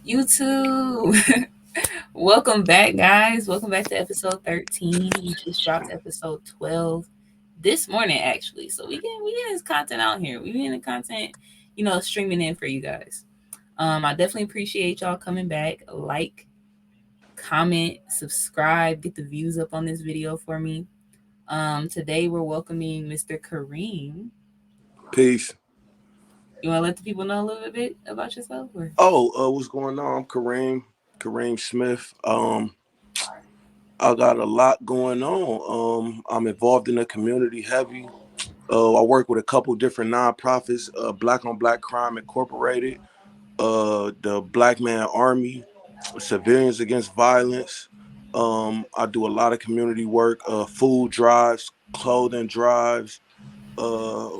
You too. Welcome back, guys. Welcome back to episode 13. We just dropped episode 12 this morning, actually. So we getting this content out here. We getting the content, streaming in for you guys. I definitely appreciate y'all coming back. Like, comment, subscribe, get the views up on this video for me. Today we're welcoming Mr. Kareem. Peace. You want to let the people know a little bit about yourself, or? What's going on? I'm Kareem Smith. I got a lot going on. I'm involved in the community heavy. I work with a couple different nonprofits, Black on Black Crime Incorporated, the Black Man Army, Civilians Against Violence. I do a lot of community work, food drives, clothing drives. Uh,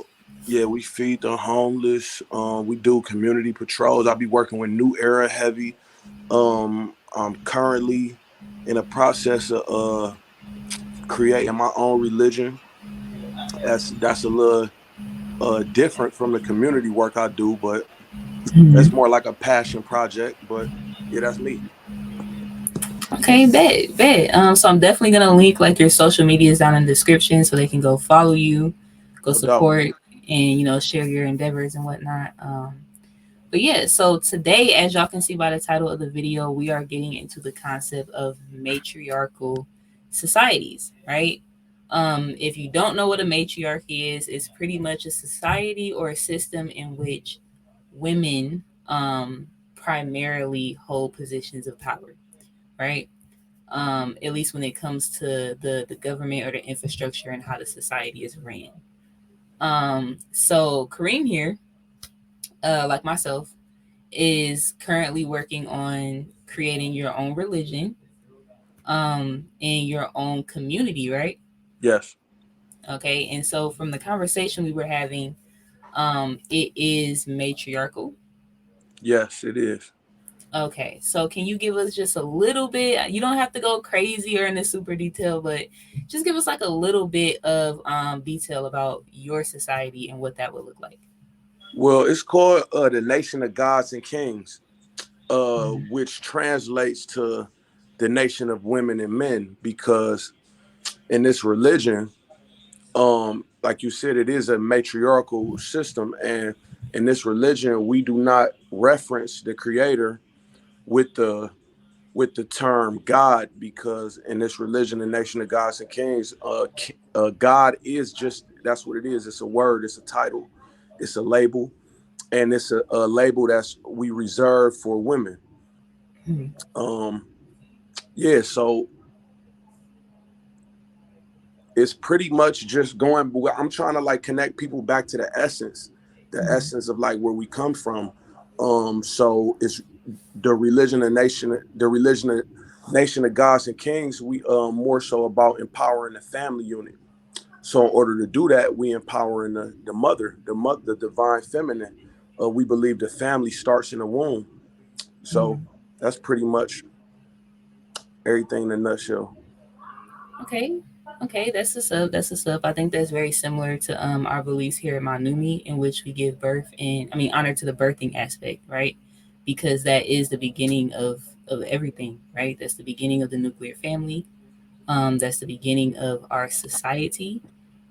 yeah, we feed the homeless. We do community patrols. I'll be working with New Era Heavy. I'm currently in a process of creating my own religion. That's a little different from the community work I do, but that's more like a passion project. But yeah, that's me. Okay, bet. So I'm definitely gonna link like your social medias down in the description so they can go follow you, go No doubt. support, and share your endeavors and whatnot. But yeah, so today, as y'all can see by the title of the video, we are getting into the concept of matriarchal societies, right? If you don't know what a matriarchy is, it's pretty much a society or a system in which women primarily hold positions of power, right? At least when it comes to the government or the infrastructure and how the society is ran. So Kareem here, like myself, is currently working on creating your own religion, in your own community, right? Yes. Okay, and so from the conversation we were having, it is matriarchal. Yes, it is. Okay, so can you give us just a little bit? You don't have to go crazy or into super detail, but just give us like a little bit of detail about your society and what that would look like. Well, it's called the Nation of Gods and Kings, which translates to the nation of women and men, because in this religion, like you said, it is a matriarchal system, and in this religion we do not reference the creator with the term God, because in this religion, the Nation of Gods and Kings, God is just, that's what it is. It's a word, it's a title, it's a label, and it's a label that's we reserve for women. Mhm. um yeah, so it's pretty much just going, I'm trying to like connect people back to the Mhm. essence of like where we come from. So it's the religion of Nation of Gods and Kings. We more so about empowering the family unit. So in order to do that, we empowering the mother, the divine feminine. We believe the family starts in the womb. So Mhm. that's pretty much everything in a nutshell. Okay. Okay, that's the stuff. That's the stuff. I think that's very similar to our beliefs here at Manumi, in which we give birth and honor to the birthing aspect, right? Because that is the beginning of everything, right? That's the beginning of the nuclear family. That's the beginning of our society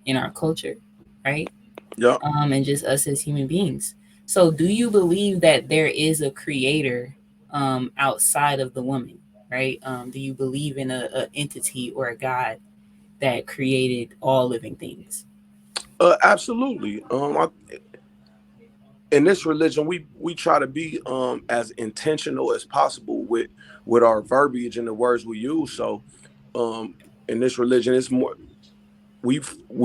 and our culture, right? Yep. And just us as human beings. So, do you believe that there is a creator outside of the woman, right? Do you believe in a entity or a God that created all living things? Absolutely. In this religion, we try to be as intentional as possible with our verbiage and the words we use. So um in this religion, it's more, we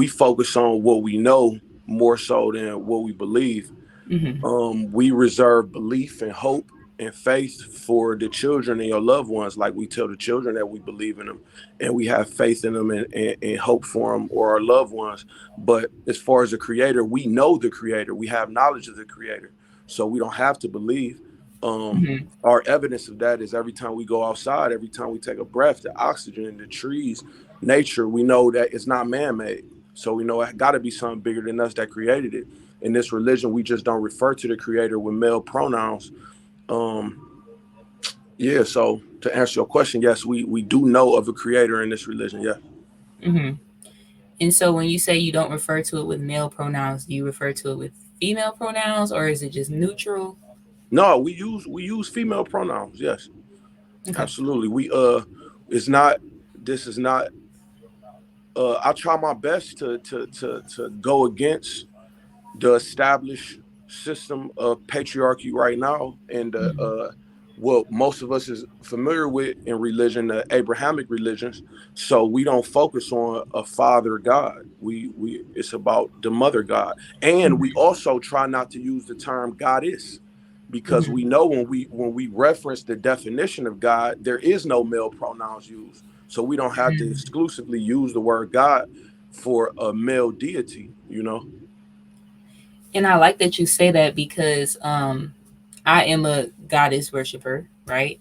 focus on what we know more so than what we believe. Mm-hmm. We reserve belief and hope and faith for the children and your loved ones. Like, we tell the children that we believe in them and we have faith in them, and hope for them or our loved ones. But as far as the creator, we know the creator. We have knowledge of the creator. So we don't have to believe. Mm-hmm. Our evidence of that is every time we go outside, every time we take a breath, the oxygen, the trees, nature, we know that it's not man-made. So we know it got to be something bigger than us that created it. In this religion, we just don't refer to the creator with male pronouns. Um, Yeah. So to answer your question, yes, we do know of a creator in this religion. Yeah. Hmm. And so when you say you don't refer to it with male pronouns, do you refer to it with female pronouns, or is it just neutral? No, we use female pronouns. Yes, Okay. absolutely. It's not. This is not. I try my best to go against the established system of patriarchy right now, and Hmm. what most of us is familiar with in religion, the Abrahamic religions. So we don't focus on a father God. We It's about the mother God, and we Hmm. also try not to use the term goddess, because Hmm. we know when we reference the definition of God, there is no male pronouns used. So we don't have to exclusively use the word God for a male deity. And I like that you say that because I am a goddess worshiper, right?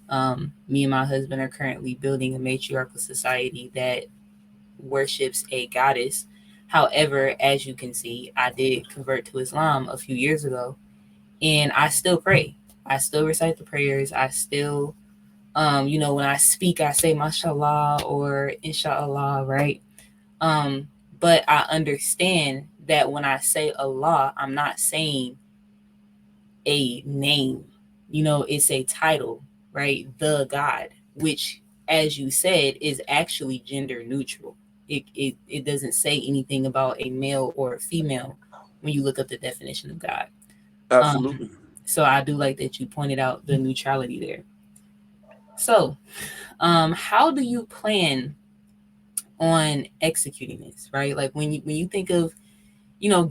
Me and my husband are currently building a matriarchal society that worships a goddess. However, as you can see, I did convert to Islam a few years ago, and I still pray. I still recite the prayers. I still, when I speak, I say mashallah or inshallah, right? Um, but I understand that when I say Allah, I'm not saying a name. It's a title, right? The God, which, as you said, is actually gender neutral. It doesn't say anything about a male or a female when you look up the definition of God. Um, Absolutely. so I do like that you pointed out the neutrality there. So, how do you plan on executing this, right? Like when you think of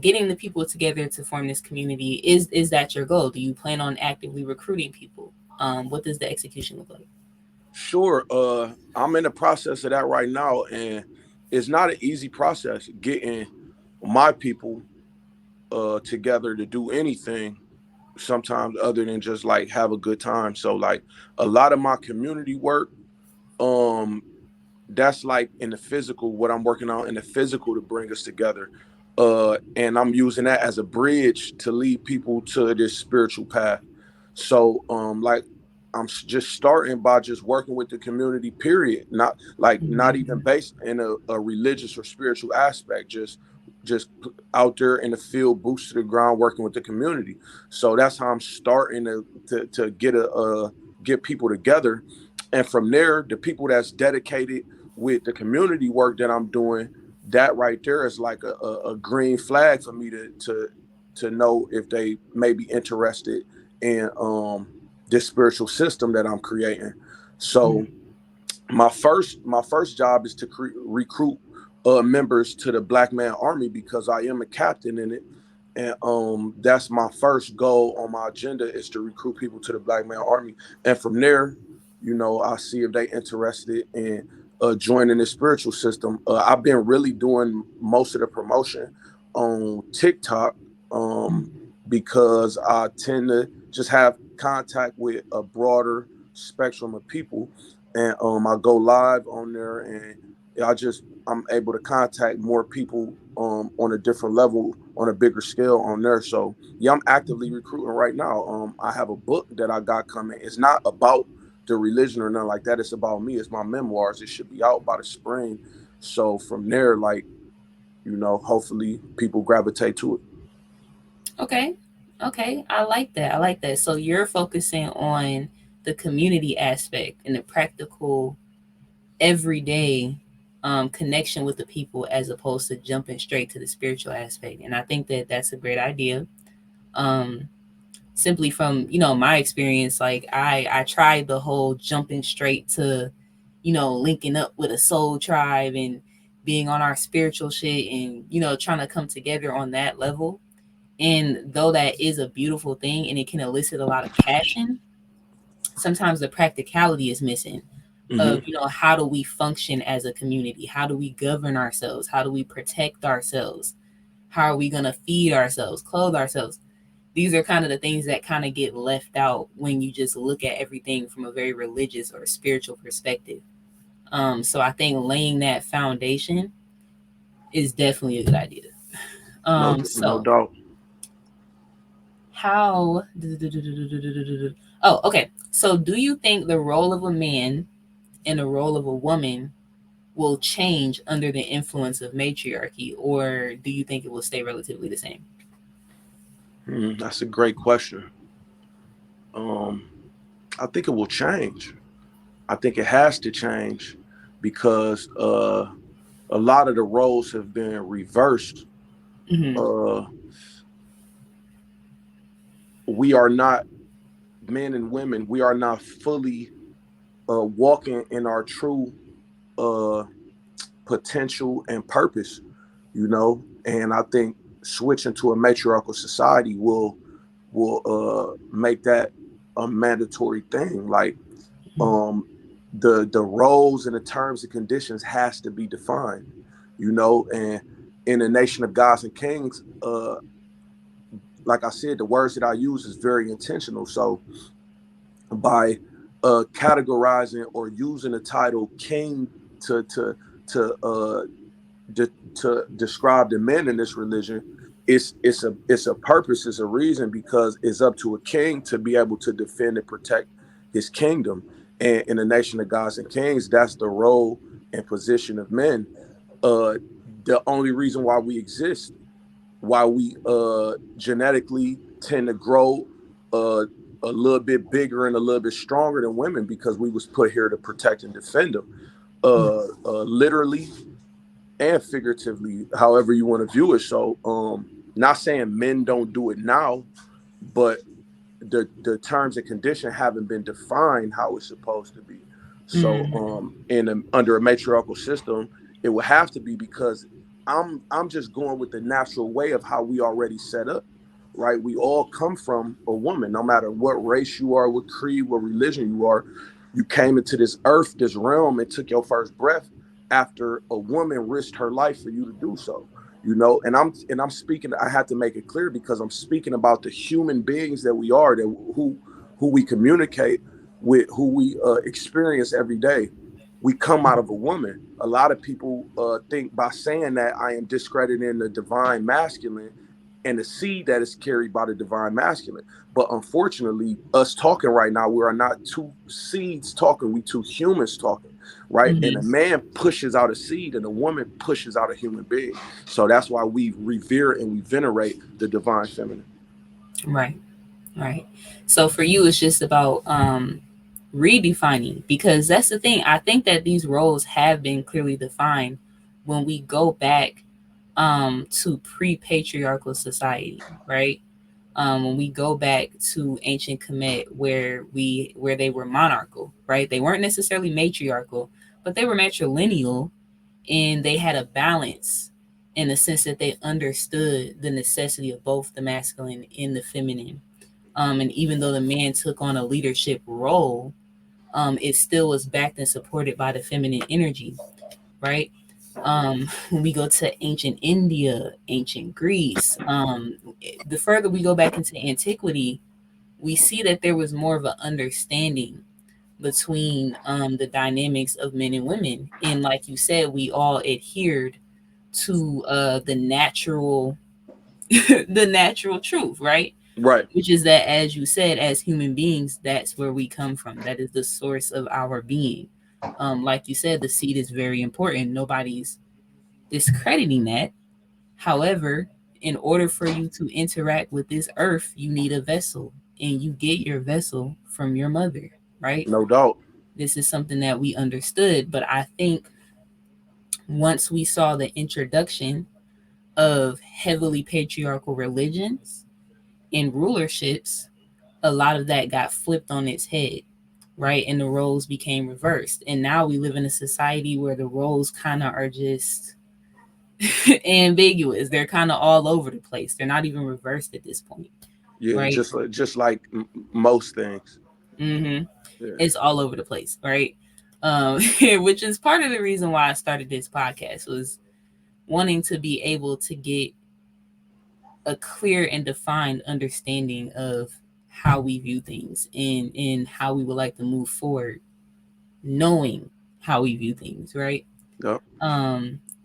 getting the people together to form this community, is that your goal? Do you plan on actively recruiting people? What does the execution look like? Sure. I'm in the process of that right now, and it's not an easy process getting my people together to do anything sometimes other than just like have a good time. So like a lot of my community work, um that's like in the physical, what I'm working on in the physical to bring us together. And I'm using that as a bridge to lead people to this spiritual path. So like just starting by just working with the community, period. Not Mhm. even based in a religious or spiritual aspect, just out there in the field, boots to the ground, working with the community. So that's how I'm starting to get people together. And from there, the people that's dedicated with the community work that I'm doing, that right there is like a green flag for me to know if they may be interested in this spiritual system that I'm creating. So my first job is to recruit members to the Black Man Army, because I am a captain in it, and that's my first goal on my agenda, is to recruit people to the Black Man Army, and from there, I see if they interested in joining the spiritual system. I've been really doing most of the promotion on TikTok, um, because I tend to just have contact with a broader spectrum of people, and I go live on there, and I'm able to contact more people on a different level, on a bigger scale on there. So yeah, I'm actively recruiting right now. I have a book that I got coming. It's not about the religion or nothing like that. It's about me. It's my memoirs. It should be out by the spring. So from there, like, hopefully people gravitate to it. Okay. Okay. I like that. I like that. So you're focusing on the community aspect and the practical, everyday connection with the people, as opposed to jumping straight to the spiritual aspect. And I think that that's a great idea. Um, Simply from my experience, like I tried the whole jumping straight to linking up with a soul tribe and being on our spiritual shit, and trying to come together on that level. And though that is a beautiful thing and it can elicit a lot of passion, sometimes the practicality is missing of Hmm. how do we function as a community, how do we govern ourselves, how do we protect ourselves, how are we going to feed ourselves, clothe ourselves. These are kind of the things that kind of get left out when you just look at everything from a very religious or spiritual perspective. So I think laying that foundation is definitely a good idea. No, no So doubt. how oh, okay. So do you think the role of a man and the role of a woman will change under the influence of matriarchy, or do you think it will stay relatively the same? That's a great question. Um, I think it will change. I think it has to change because a lot of the roles have been reversed. Mm-hmm. Uh, we are not men and women. We are not fully walking in our true uh, potential and purpose. And I think switching to a matriarchal society will make that a mandatory thing. Like um, the roles and the terms and conditions has to be defined. And in a nation of gods and kings, like I said, the words that I use is very intentional. So by categorizing or using the title king to to to to describe the men in this religion, it's a purpose, it's a reason, because it's up to a king to be able to defend and protect his kingdom. And in the nation of gods and kings, that's the role and position of men. uh the only reason why we exist, why we genetically tend to grow uh a little bit bigger and a little bit stronger than women, because we was put here to protect and defend them, literally and figuratively, however you want to view it. So not saying men don't do it now, but the terms and condition haven't been defined how it's supposed to be. So Mm-hmm. under a matriarchal system, it would have to be, because I'm just going with the natural way of how we already set up, right? We all come from a woman, no matter what race you are, what creed, what religion you are. You came into this earth, this realm, and took your first breath after a woman risked her life for you to do so. And I'm speaking, I had to make it clear, because I'm speaking about the human beings that we are, that who we communicate with, who we experience every day. We come out of a woman. A lot of people think by saying that I am discrediting the divine masculine and the seed that is carried by the divine masculine. But unfortunately, us talking right now, we are not two seeds talking, we two humans talking, right? And a Mm-hmm. man pushes out a seed and a woman pushes out a human being. So that's why we revere and we venerate the divine feminine. Right. Right. So for you, it's just about redefining, because that's the thing. I think that these roles have been clearly defined when we go back to pre-patriarchal society, right? When we go back to ancient Kemet, where they were monarchical, right? They weren't necessarily matriarchal, but they were matrilineal, and they had a balance in the sense that they understood the necessity of both the masculine and the feminine. And even though the man took on a leadership role, it still was backed and supported by the feminine energy, right? When we go to ancient India, ancient Greece, the further we go back into antiquity, we see that there was more of an understanding between the dynamics of men and women. And like you said, we all adhered to the natural the natural truth, right? Right. Which is that, as you said, as human beings, that's where we come from. That is the source of our being. Like you said, the seed is very important. Nobody's discrediting that. However, in order for you to interact with this earth, you need a vessel, and you get your vessel from your mother, right? No doubt. This is something that we understood, but I think once we saw the introduction of heavily patriarchal religions and rulerships, a lot of that got flipped on its head, right? And the roles became reversed. And now we live in a society where the roles kind of are just ambiguous. They're kind of all over the place. They're not even reversed at this point, Yeah, right? just like most things. Mm-hmm. Yeah. It's all over the place, right? Which is part of the reason why I started this podcast, was wanting to be able to get a clear and defined understanding of how we view things, and how we would like to move forward, knowing how we view things, right?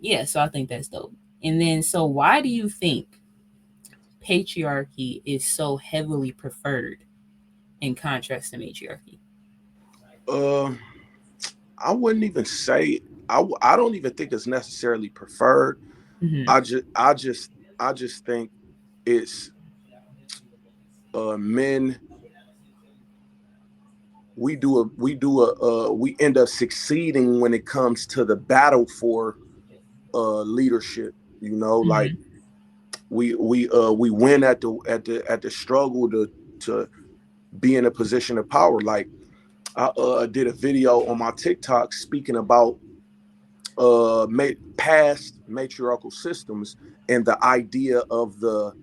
Yeah, so I think that's dope. And then, so why do you think patriarchy is so heavily preferred in contrast to matriarchy? Uh, I wouldn't even say I don't even think it's necessarily preferred. Mm-hmm. I just think it's men. We end up succeeding when it comes to the battle for leadership. Like Mm-hmm. we win at the struggle to be in a position of power. Like I did a video on my TikTok speaking about past matriarchal systems and the idea of the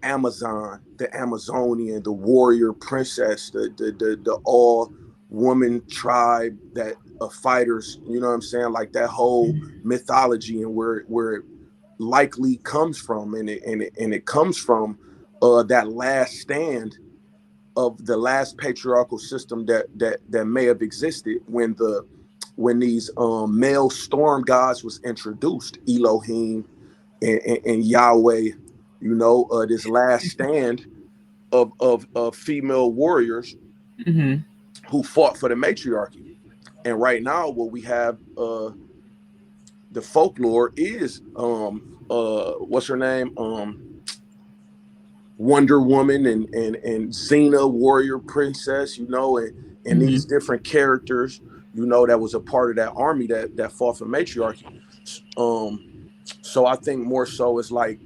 Amazon, the Amazonian, the warrior princess, the all woman tribe that of fighters. You know what I'm saying? Like that whole mythology and where it likely comes from, and it comes from that last stand of the last patriarchal system that may have existed when these male storm gods was introduced, Elohim and Yahweh. This last stand of female warriors Mm-hmm. who fought for the matriarchy. And right now, what we have, the folklore is what's her name, Wonder Woman and Xena, warrior princess, and these Mm-hmm. different characters, that was a part of that army that fought for matriarchy. Um, so I think more so is like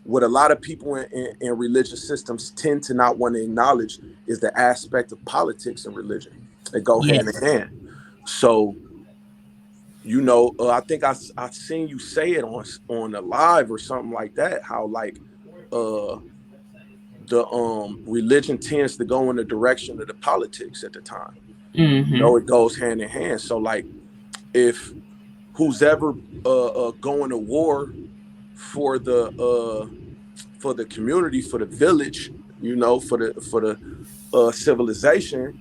what a lot of people in religious systems tend to not want to acknowledge is the aspect of politics and religion. They go hand in Yes. hand. So I think I seen you say it on a live or something like that. How like uh the religion tends to go in the direction of the politics at the time. Mm-hmm. It goes hand in hand. So like if who's ever going to war for the community, for the village, for the civilization,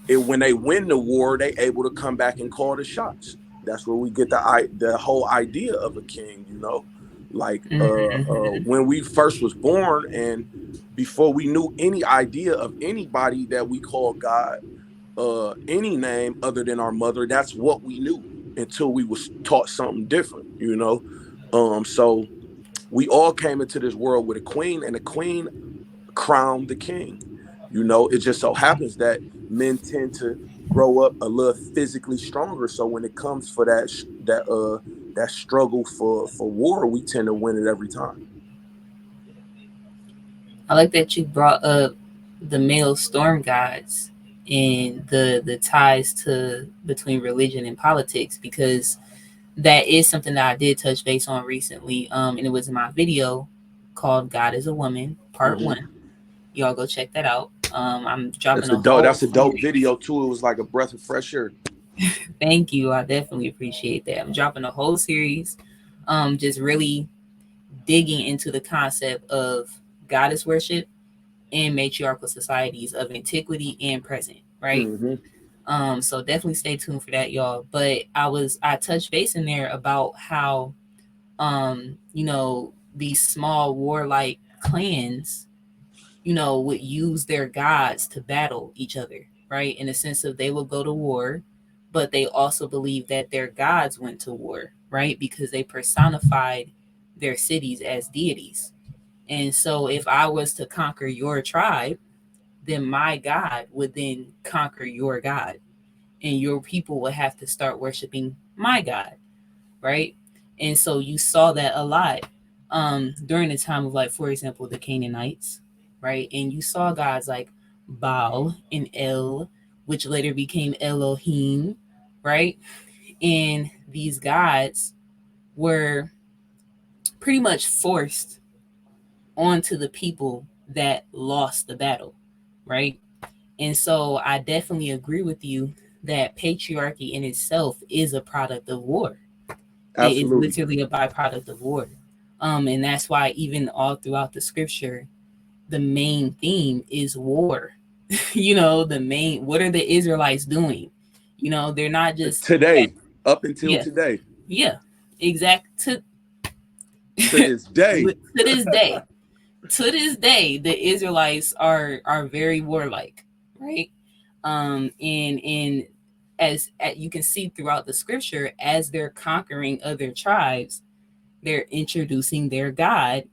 and when they win the war, they able to come back and call the shots. That's where we get the whole idea of a king. Like Mm-hmm. when we first was born, and before we knew any idea of anybody that we call God, any name other than our mother, that's what we knew until we was taught something different. So we all came into this world with a queen, and the queen crowned the king. It just so happens that men tend to grow up a little physically stronger. So when it comes for that struggle for war, we tend to win it every time. I like that you brought up the male storm gods and the ties to between religion and politics, because that is something that I did touch base on recently. And it was in my video called "God is a Woman" Part Hmm. One. Y'all go check that out. I'm dropping That's a a dope. whole That's a dope series. video too. It was like a breath of fresh air. Thank you. I definitely appreciate that. I'm dropping a whole series. Just really digging into the concept of goddess worship in matriarchal societies of antiquity and present, right? Hmm. So definitely stay tuned for that, y'all. But I touched base in there about how these small warlike clans, would use their gods to battle each other, right? In the sense of they will go to war, but they also believe that their gods went to war, right? Because they personified their cities as deities. And so if I was to conquer your tribe, then my God would then conquer your God. And your people would have to start worshiping my God, right? And so you saw that a lot during the time of, like, for example, the Canaanites, right? And you saw gods like Baal and El, which later became Elohim, right? And these gods were pretty much forced onto the people that lost the battle, right? And so I definitely agree with you that patriarchy in itself is a product of war. It is Absolutely. literally a byproduct of war. And that's why even all throughout the scripture, the main theme is war. The main, what are the Israelites doing? They're not just Today, up until yeah, today, yeah, exact to to this day. to this day. to this day, the Israelites are very warlike, right? And as you can see throughout the scripture, as they're conquering other tribes, they're introducing their God,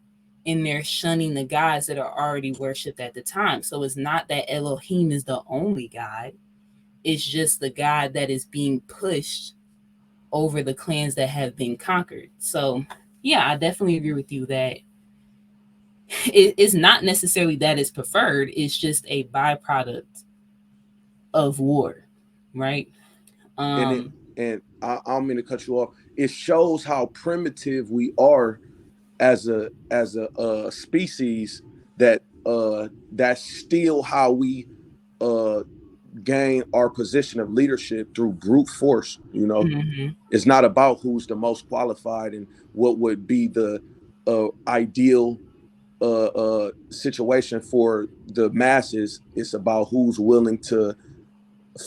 and they're shunning the gods that are already worshipped at the time. So it's not that Elohim is the only God; it's just the God that is being pushed over the clans that have been conquered. So, yeah, I definitely agree with you that it's not necessarily that it's preferred, it's just a byproduct of war, right? And it Um, and I don't mean to cut you off. It shows how primitive we are as a species. That's still how we uh gain our position of leadership through brute force. mhm, It's not about who's the most qualified and what would be the ideal situation for the masses. It's about who's willing to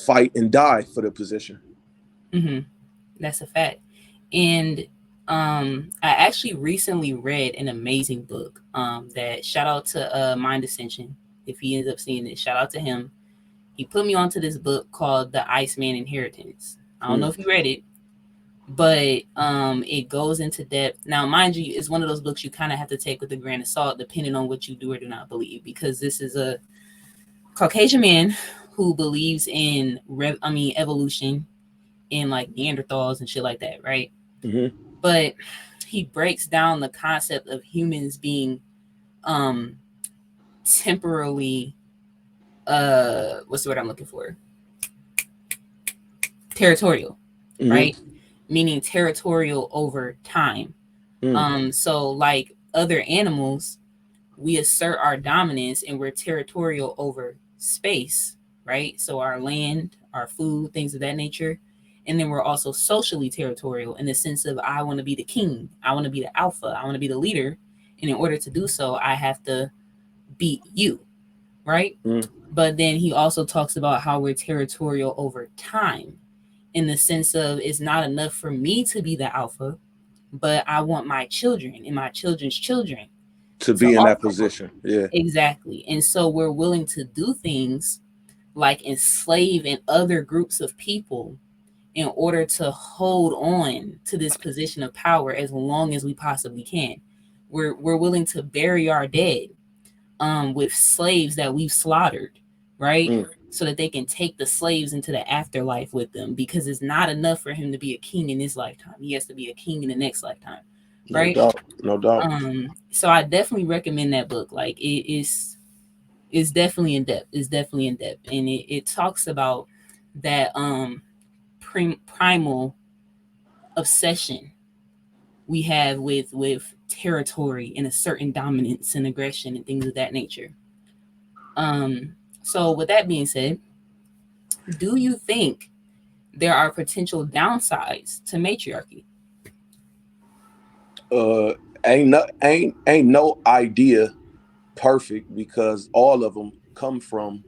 fight and die for the position. mhm, that's a fact. And I actually recently read an amazing book. That shout out to Mind Ascension. If he ends up seeing it, shout out to him. He put me onto this book called The Iceman Inheritance. I don't know Mm, if you read it, but it goes into depth. Now, mind you, it's one of those books you kind of have to take with a grain of salt, depending on what you do or do not believe, because this is a Caucasian man who believes in evolution and like Neanderthals and shit like that, right? mm-hmm, But he breaks down the concept of humans being um temporarily what's the word I'm looking for? Territorial, mm-hmm, right? Meaning territorial over time. mm, So like other animals, we assert our dominance and we're territorial over space, right? So our land, our food, things of that nature. And then we're also socially territorial in the sense of I want to be the king, I want to be the alpha, I want to be the leader. And in order to do so, I have to beat you, right? mm, But then he also talks about how we're territorial over time in the sense of it's not enough for me to be the alpha, but I want my children and my children's children to to be in that also. position. Yeah. Exactly. And so we're willing to do things like enslave in other groups of people in order to hold on to this position of power as long as we possibly can. We're willing to bury our dead with slaves that we've slaughtered, right? Mm, So that they can take the slaves into the afterlife with them because it's not enough for him to be a king in this lifetime. He has to be a king in the next lifetime, no right? doubt. No doubt. So I definitely recommend that book. Like it's definitely in depth. It's definitely in depth, and it talks about that primal obsession we have with territory and a certain dominance and aggression and things of that nature. Um, so with that being said, do you think there are potential downsides to matriarchy? Uh, ain't no idea perfect because all of them come from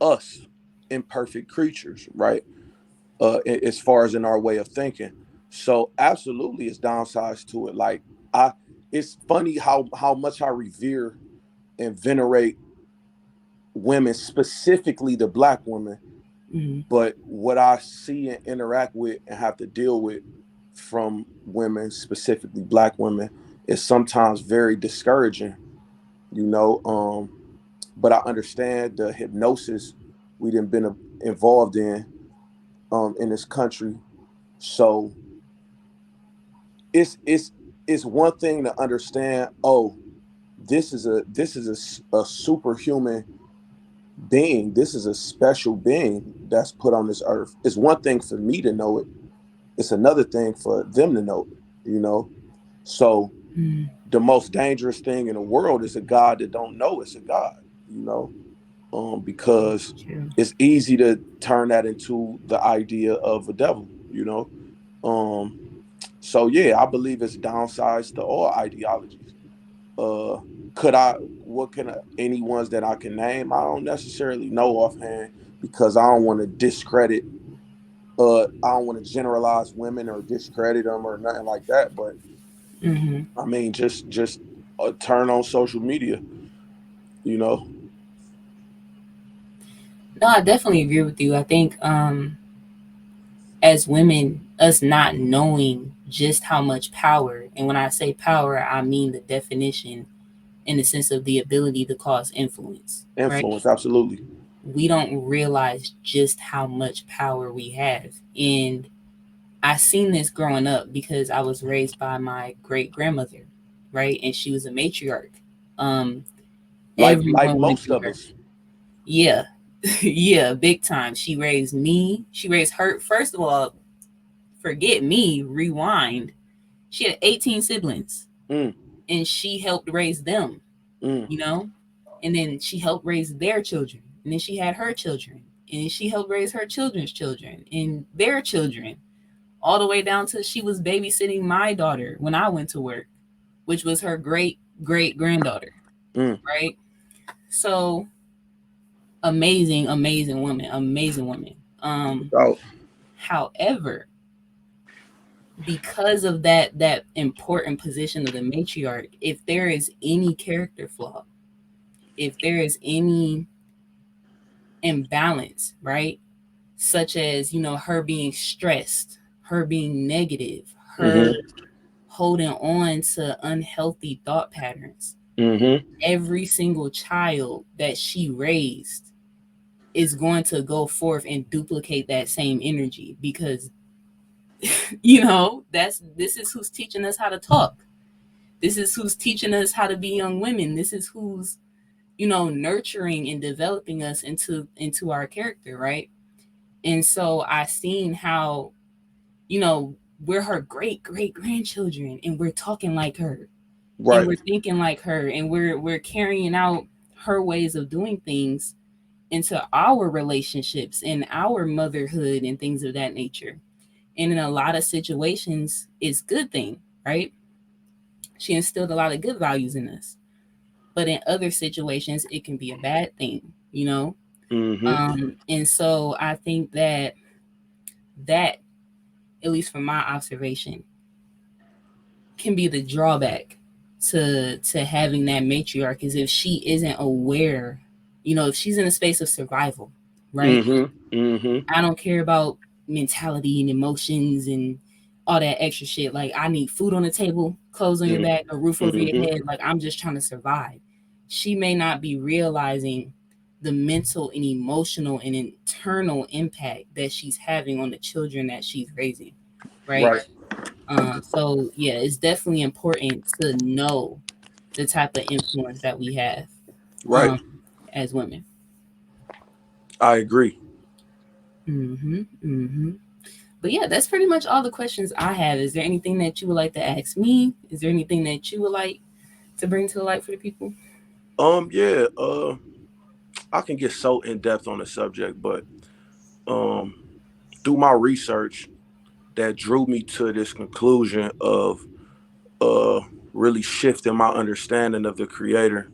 us, imperfect creatures, right? As far as in our way of thinking. So absolutely, it's downsides to it. Like I, it's funny how much I revere and venerate women, specifically the black women. Mm-hmm. But what I see and interact with and have to deal with from women, specifically black women, is sometimes very discouraging. You know, but I understand the hypnosis we done been involved in this country. So it's it's one thing to understand. Oh, this is a superhuman being. This is a special being that's put on this earth. It's one thing for me to know it. It's another thing for them to know it. So Mm-hmm. the most dangerous thing in the world is a God that don't know it's a God. You know, because True. it's easy to turn that into the idea of a devil. Um, so yeah, I believe it's downsides to all ideologies. Uh, could I? What can any ones that I can name? I don't necessarily know offhand because I don't want to discredit. I don't want to generalize women or discredit them or nothing like that. But Mm-hmm. I mean, just turn on social media, you know. No, I definitely agree with you. I think as women, us not knowing just how much power, and when I say power, I mean the definition in the sense of the ability to cause influence, right? Influence, absolutely. We don't realize just how much power we have. And I seen this growing up because I was raised by my great grandmother, right? And she was a matriarch. Um, Like Everyone went most through of her. us. Yeah. Yeah, big time. She raised me. She raised her. First of all, forget me, rewind. She had 18 siblings Mm, and she helped raise them, mm, you know? And then she helped raise their children. And then she had her children. And she helped raise her children's children and their children, all the way down to she was babysitting my daughter when I went to work, which was her great great granddaughter, mm. right? So amazing, amazing woman. Oh, However, because of that important position of the matriarch, if there is any character flaw, if there is any imbalance, right? Such as, her being stressed, her being negative, her mm-hmm, holding on to unhealthy thought patterns, mm-hmm. every single child that she raised is going to go forth and duplicate that same energy because this is who's teaching us how to talk. This is who's teaching us how to be young women. This is who's, nurturing and developing us into our character, right? And so I seen how, you know, we're her great great grandchildren and we're talking like her and Right, we're thinking like her and we're carrying out her ways of doing things into our relationships and our motherhood and things of that nature. And in a lot of situations, it's good thing, right? She instilled a lot of good values in us. But in other situations, it can be a bad thing, you know? mm-hmm, And so I think that, at least from my observation, can be the drawback to having that matriarch is if she isn't aware, if she's in a space of survival, right? mm-hmm, mm-hmm, I don't care about mentality and emotions and all that extra shit. Like I need food on the table, clothes on your back, a roof over your mm-hmm. head. Like I'm just trying to survive. She may not be realizing the mental and emotional and internal impact that she's having on the children that she's raising, right? Right, So yeah, it's definitely important to know the type of influence that we have right. um, as women. I agree. Mm-hmm. Mm-hmm. But yeah, that's pretty much all the questions I have. Is there anything that you would like to ask me? Is there anything that you would like to bring to the light for the people? Yeah, I can get so in depth on the subject, but um, through my research, that drew me to this conclusion of uh really shifting my understanding of the creator.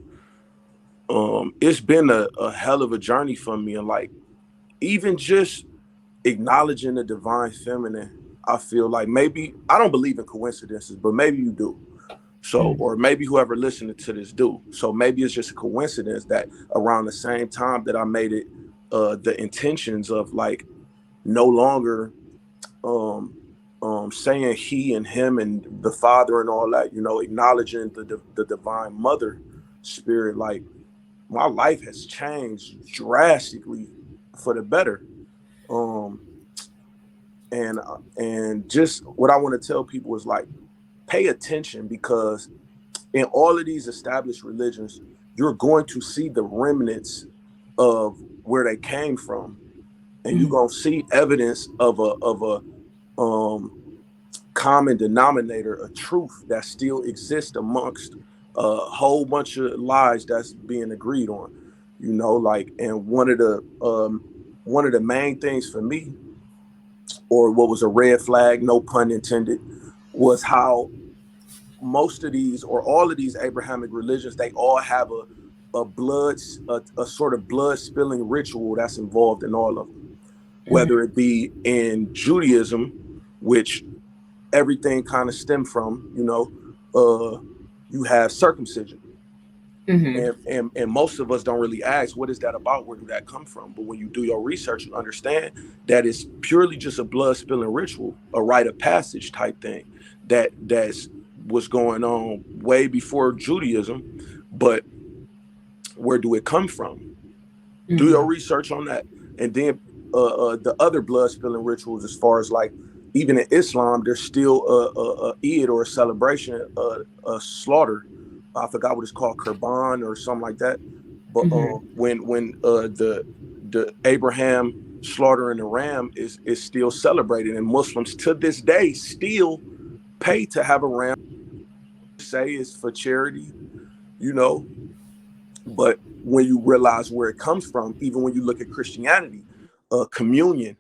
It's been a hell of a journey for me, and like even just acknowledging the divine feminine, I feel like maybe I don't believe in coincidences, but maybe you do. So, Mm, or maybe whoever listening to this do. So maybe it's just a coincidence that around the same time that I made it, the intentions of like no longer um saying he and him and the father and all that, acknowledging the divine mother spirit, like my life has changed drastically for the better. um and just what I want to tell people is like pay attention, because in all of these established religions you're going to see the remnants of where they came from, and you're mm, going to see evidence of a common denominator, a truth that still exists amongst a whole bunch of lies that's being agreed on. Like, and one of the main things for me, or what was a red flag, no pun intended, was how most of these or all of these Abrahamic religions, they all have a sort of blood spilling ritual that's involved in all of them. mm, Whether it be in Judaism, which everything kind of stemmed from, uh, you have circumcision. Mm-hmm. And most of us don't really ask, what is that about? Where did that come from? But when you do your research, you understand that it's purely just a blood spilling ritual, a rite of passage type thing that's was going on way before Judaism. But where do it come from? Do your Mm-hmm. research on that. And then the other blood spilling rituals, as far as like even in Islam, there's still a Eid, or a celebration, a slaughter. I forgot what it's called, Kurban or something like that. But Mm-hmm. when the Abraham slaughtering the ram is still celebrated, and Muslims to this day still pay to have a ram. Say it's for charity, you know. But when you realize where it comes from, even when you look at Christianity, communion,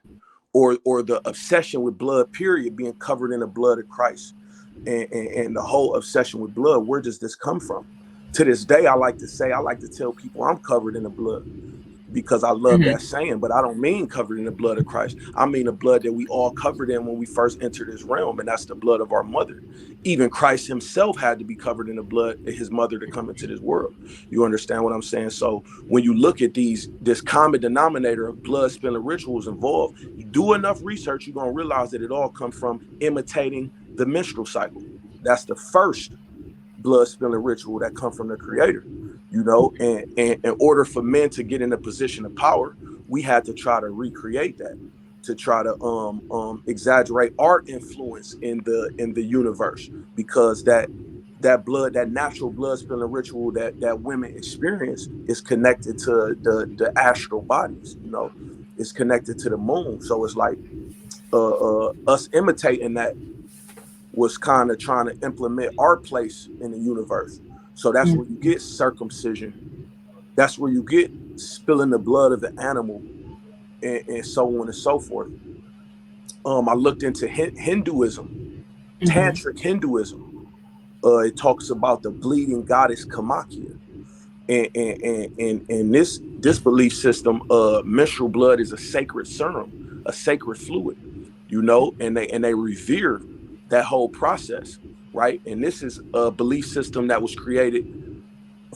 or the obsession with blood, period, being covered in the blood of Christ, and the whole obsession with blood, where does this come from? To this day, I like to tell people I'm covered in the blood, because I love Mm-hmm. that saying, but I don't mean covered in the blood of Christ. I mean the blood that we all covered in when we first entered this realm, and that's the blood of our mother. Even Christ himself had to be covered in the blood of his mother to come into this world. You understand what I'm saying? So when you look at this common denominator of blood spilling rituals involved, you do enough research, you're gonna realize that it all comes from imitating the menstrual cycle. That's the first blood spilling ritual that come from the creator, you know. And in order for men to get in a position of power, we had to try to recreate that, to try to exaggerate our influence in the universe, because that blood, that natural blood spilling ritual that women experience is connected to the astral bodies, you know. It's connected to the moon. So it's like us imitating that was kind of trying to implement our place in the universe. So that's where you Mm-hmm. get circumcision. That's where you get spilling the blood of the animal, and so on and so forth. I looked into Hinduism, Mm-hmm. tantric Hinduism. It talks about the bleeding goddess Kamakya. And this belief system, menstrual blood is a sacred serum, a sacred fluid, you know, and they revere that whole process, right? And this is a belief system that was created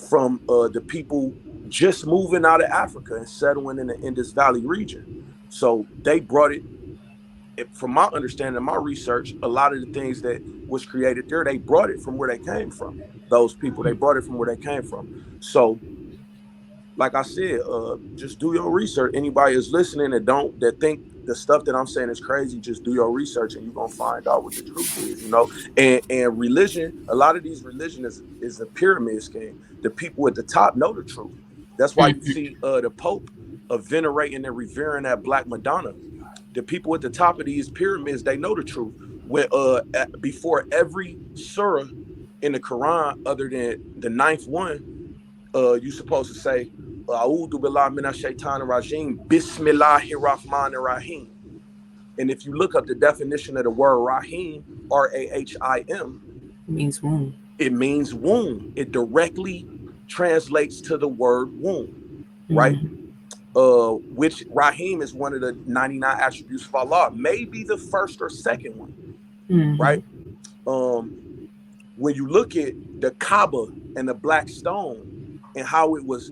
from the people just moving out of Africa and settling in the Indus Valley region. So they brought from my understanding, my research, a lot of the things that was created there, they brought it from where they came from. Those people, they brought it from where they came from. So like I said, just do your research. Anybody is listening that think the stuff that I'm saying is crazy, just do your research, and you're gonna find out what the truth is, you know. And religion, a lot of these religion is a pyramid scheme. The people at the top know the truth. That's why you Mm-hmm. see the Pope venerating and revering that Black Madonna. The people at the top of these pyramids, they know the truth. When before every surah in the Quran, other than the ninth one, you supposed to say, "A'udhu billahi minash shaitanir rajim, Bismillahir Rahmanir Rahim." And if you look up the definition of the word Rahim, Rahim, It means womb. it means womb. It directly translates to the word womb, right? Mm-hmm. Which Rahim is one of the 99 attributes of Allah, maybe the first or second one, Mm-hmm. right? Um, when you look at the Kaaba and the black stone and how it was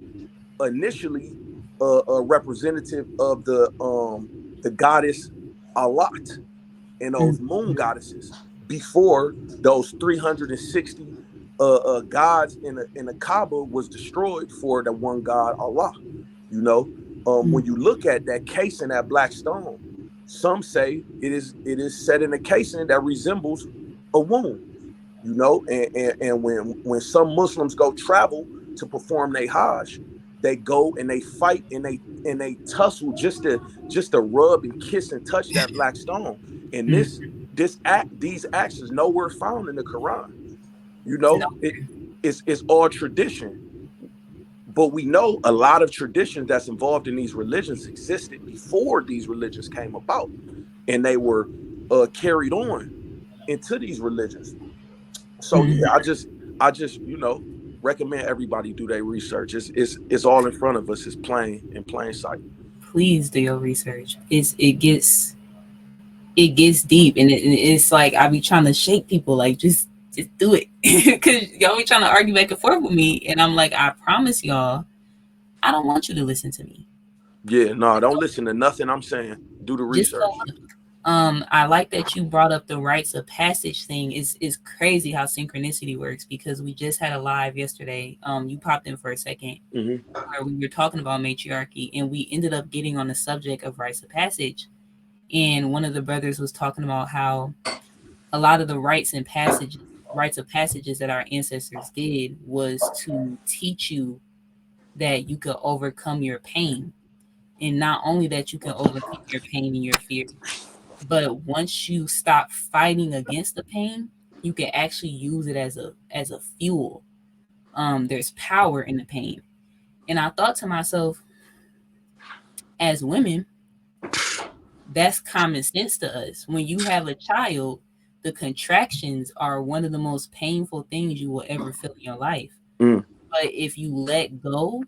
initially a representative of the goddess Alat and those moon Mm-hmm. goddesses before those 360 gods in the Kaaba was destroyed for the one God Allah. You know, when you look at that case in that black stone, some say it is set in a casing that resembles a womb, you know. And when some Muslims go travel to perform their Hajj, they go and they fight and they tussle just to rub and kiss and touch that black stone. And Mm-hmm. these acts is nowhere found in the Quran. You No. know, it's all tradition. But we know a lot of traditions that's involved in these religions existed before these religions came about, and they were carried on into these religions. So yeah, Mm-hmm. I just recommend everybody do their research. It's all in front of us. It's plain in plain sight. Please do your research. It gets deep, and it's like I be trying to shake people like just Just do it. Because y'all be trying to argue back and forth with me. And I'm like, I promise y'all, I don't want you to listen to me. Yeah, no, don't listen to nothing I'm saying. Do the Just go research. look. I like that you brought up the rites of passage thing. Is crazy how synchronicity works because we just had a live yesterday. You popped in for a second Hmm. where we were talking about matriarchy and we ended up getting on the subject of rites of passage. And one of the brothers was talking about how a lot of the rites of passages that our ancestors did was to teach you that you could overcome your pain. And not only that you can overcome your pain and your fear, but once you stop fighting against the pain, you can actually use it as a fuel. There's power in the pain. And I thought to myself, as women, that's common sense to us. When you have a child, the contractions are one of the most painful things you will ever feel in your life. Mm. But if you let go,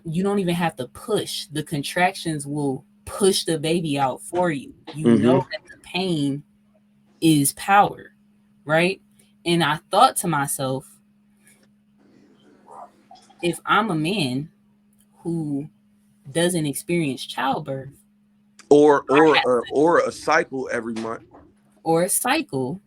you don't even have to push. The contractions will push the baby out for you. You know Hmm. that the pain is power, right? And I thought to myself, if I'm a man who doesn't experience childbirth Or a cycle every month. or a cycle,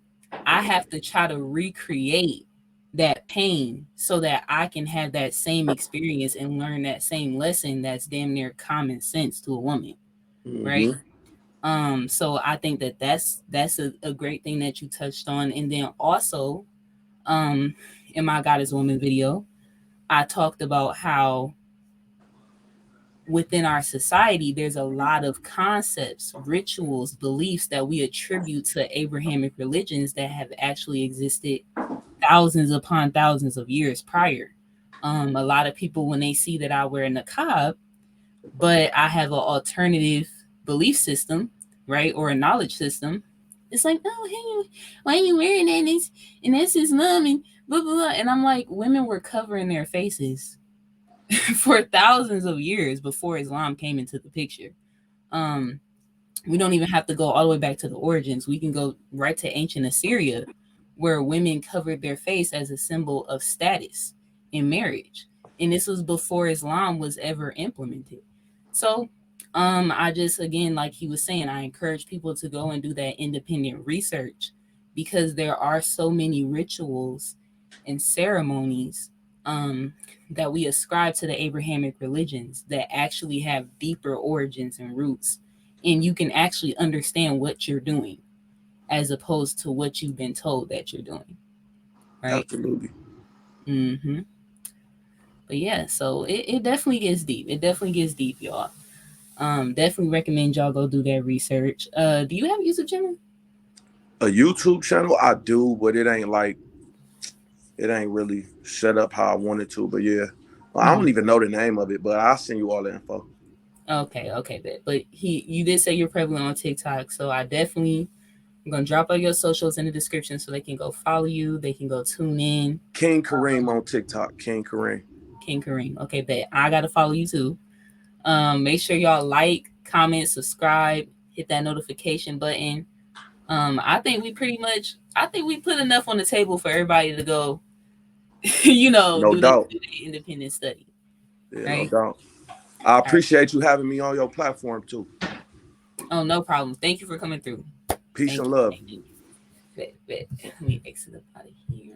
I have to try to recreate that pain so that I can have that same experience and learn that same lesson that's damn near common sense to a woman, right? Hmm. So I think that that's a great thing that you touched on. And then also, um, in my God is Woman video, I talked about how within our society, there's a lot of concepts, rituals, beliefs that we attribute to Abrahamic religions that have actually existed thousands upon thousands of years prior. A lot of people, when they see that I wear a niqab, but I have an alternative belief system, right, or a knowledge system, it's like, oh, hey, why are you wearing that? And that's Islam and blah, blah, blah. And I'm like, women were covering their faces for thousands of years before Islam came into the picture. Um, we don't even have to go all the way back to the origins. We can go right to ancient Assyria, where women covered their face as a symbol of status in marriage. And this was before Islam was ever implemented. So, I just, again, like he was saying, I encourage people to go and do that independent research because there are so many rituals and ceremonies um, that we ascribe to the Abrahamic religions that actually have deeper origins and roots, and you can actually understand what you're doing as opposed to what you've been told that you're doing, right? Absolutely. Mm-hmm. But yeah, so it definitely gets deep. It definitely gets deep, y'all. Definitely recommend y'all go do that research. Do you have a YouTube channel? A YouTube channel, I do, but it ain't really set up how I wanted to. But yeah, well, I Mm-hmm. don't even know the name of it, but I'll send you all the info. Okay, okay, but you did say you're prevalent on TikTok, so I definitely I'm gonna drop all your socials in the description so they can go follow you. They can go tune in. King Kareem on TikTok. King Kareem. King Kareem. Okay, bet I gotta follow you too. Make sure y'all like, comment, subscribe, hit that notification button. I think we put enough on the table for everybody to go, No do doubt. the independent study, Yeah, no right? doubt. I All right. appreciate you having me on your platform too. Oh, no problem. Thank you for coming through. Peace Thank and you. love. Thank you. Bet, bet. Let me exit up out of here.